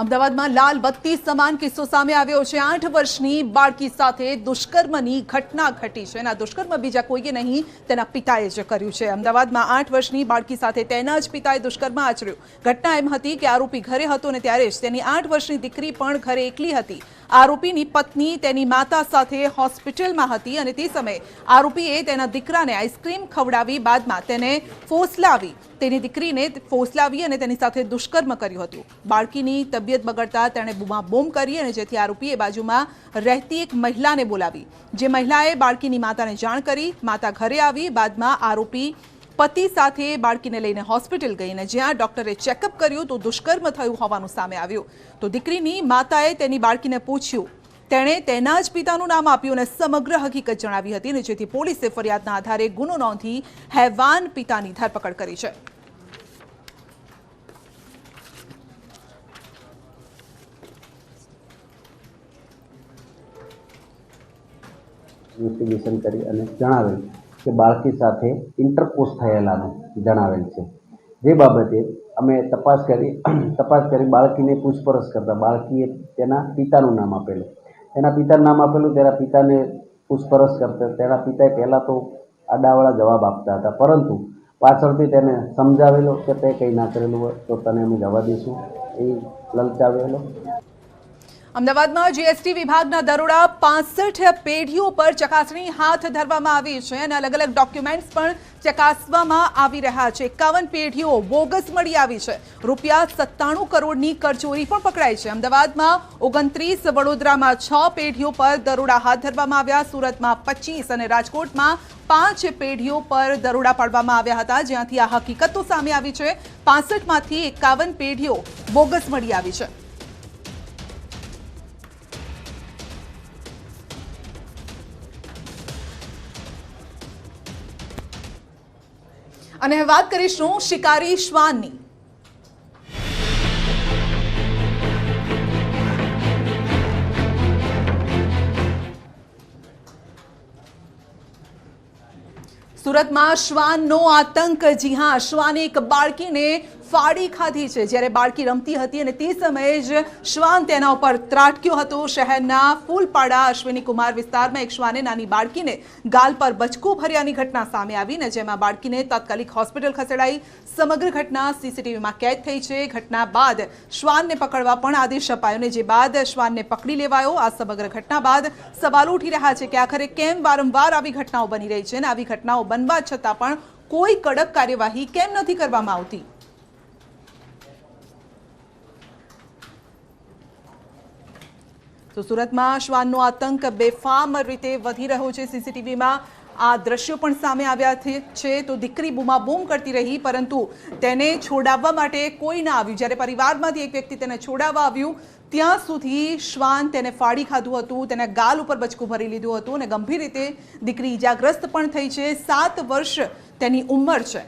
અમદાવાદમાં લાલ બત્તી સમાન કિસ્સો સામે આવ્યો છે। 8 વર્ષની બાળકી સાથે દુષ્કર્મની ઘટના ઘટી છે। આ દુષ્કર્મ બીજા કોઈએ નહીં, તેના પિતાએ જ કર્યું છે। અમદાવાદમાં 8 વર્ષની બાળકી સાથે તેના જ પિતાએ દુષ્કર્મ આચર્યું। ઘટના એમ હતી કે આરોપી ઘરે હતો અને ત્યારે જ તેની 8 વર્ષની દીકરી પણ ઘરે એકલી હતી। આરોપીની પત્ની તેની માતા સાથે હોસ્પિટલમાં હતી અને તે સમયે આરોપીએ તેના દીકરાને આઈસ્ક્રીમ ખવડાવી બાદમાં તેને ફોસલાવી તેની દીકરીને ફોસલાવી અને તેની સાથે દુષ્કર્મ કર્યું હતું। બાળકીની તબિયત બગડતા તેણે બૂમાબૂમ કરી અને જેથી આરોપીએ બાજુમાં રહેતી એક મહિલાને બોલાવી, જે મહિલાએ બાળકીની માતાને જાણ કરી। માતા ઘરે આવી બાદમાં આરોપી પતિ સાથે બાળકીને લઈને હોસ્પિટલ ગઈ અને જ્યાં ડોક્ટરે ચેકઅપ કર્યું તો દુષ્કર્મ થયું હોવાનું સામે આવ્યું। તો દીકરીની માતાએ તેની બાળકીને પૂછ્યું, તેણે તેના જ પિતાનું નામ આપ્યું અને સમગ્ર હકીકત જણાવી હતી અને જેથી પોલીસે ફરિયાદના આધારે ગુનો નોંધી હેવાન પિતાની ધરપકડ કરી છે। ઇન્વેસ્ટિગેશન કરી અને જણાવેલ કે બાળકી સાથે ઇન્ટરકોર્સ થયેલાનું જણાવેલ છે, જે બાબતે અમે તપાસ કરી બાળકીને પૂછપરછ કરતા બાળકીએ તેના પિતાનું નામ આપેલું। તેના પિતાનું નામ આપેલું, તેના પિતાને પૂછપરછ કરતા તેના પિતાએ પહેલાં તો આડાવાળા જવાબ આપતા હતા, પરંતુ પાછળથી તેને સમજાવેલો કે તે કંઈ ના કરેલું હોય તો તને અમે જવા દઈશું એ લલચાવેલો। અમદાવાદમાં જીએસટી વિભાગના દરોડા 65 પેઢીઓ પર ચકાસણી હાથ ધરવામાં આવી છે અને અલગ અલગ ડોક્યુમેન્ટ્સ પણ ચકાસવામાં આવી રહ્યા છે। 51 પેઢીઓ બોગસ મળી આવી છે। ₹97 કરોડની કરચોરી પણ પકડાઈ છે। અમદાવાદમાં 29, વડોદરામાં 6 પેઢીઓ પર દરોડા હાથ ધરવામાં આવ્યા। સુરતમાં 25 અને રાજકોટમાં 5 પેઢીઓ પર દરોડા પાડવામાં આવ્યા હતા, જ્યાંથી આ હકીકતો સામે આવી છે। 65માંથી 51 પેઢીઓ બોગસ મળી આવી છે। અને વાત કરીશું શિકારી શ્વાનની। સુરતમાં શ્વાનનો આતંક। જી હા, શ્વાને એક બાળકીને ફાડી ખાધી છે। જ્યારે બાળકી રમતી હતી અને તે સમયે જ શ્વાન તેના ઉપર ત્રાટક્યો હતો। શહેરના ફૂલપાડા અશ્વિની કુમાર વિસ્તારમાં એક શ્વાને નાની બાળકીને ગાલ પર બચકું ભર્યાની ઘટના સામે આવીને જેમાં બાળકીને તાત્કાલિક હોસ્પિટલ ખસેડાઈ। સમગ્ર ઘટના સીસીટીવીમાં કેદ થઈ છે। ઘટના બાદ શ્વાનને પકડવા પણ આદેશ અપાયો ને જે બાદ શ્વાનને પકડી લેવાયો। આ સમગ્ર ઘટના બાદ સવાલો ઉઠી રહ્યા છે કે આખરે કેમ વારંવાર આવી ઘટનાઓ બની રહી છે અને આવી ઘટનાઓ બનવા છતાં પણ કોઈ કડક કાર્યવાહી કેમ નથી કરવામાં આવતી। તો સુરતમાં શ્વાનનો આતંક બેફામ રીતે વધી રહ્યો છે। સીસીટીવીમાં આ દ્રશ્યો પણ સામે આવ્યા છે। તો દીકરી બૂમાબૂમ કરતી રહી, પરંતુ તેને છોડાવવા માટે કોઈ ના આવ્યું। જ્યારે પરિવારમાંથી એક વ્યક્તિ તેને છોડાવવા આવ્યું ત્યાં સુધી શ્વાન તેને ફાડી ખાધું હતું, તેના ગાલ ઉપર બચકું ભરી લીધું હતું અને ગંભીર રીતે દીકરી ઇજાગ્રસ્ત પણ થઈ છે। 7 વર્ષ તેની ઉંમર છે।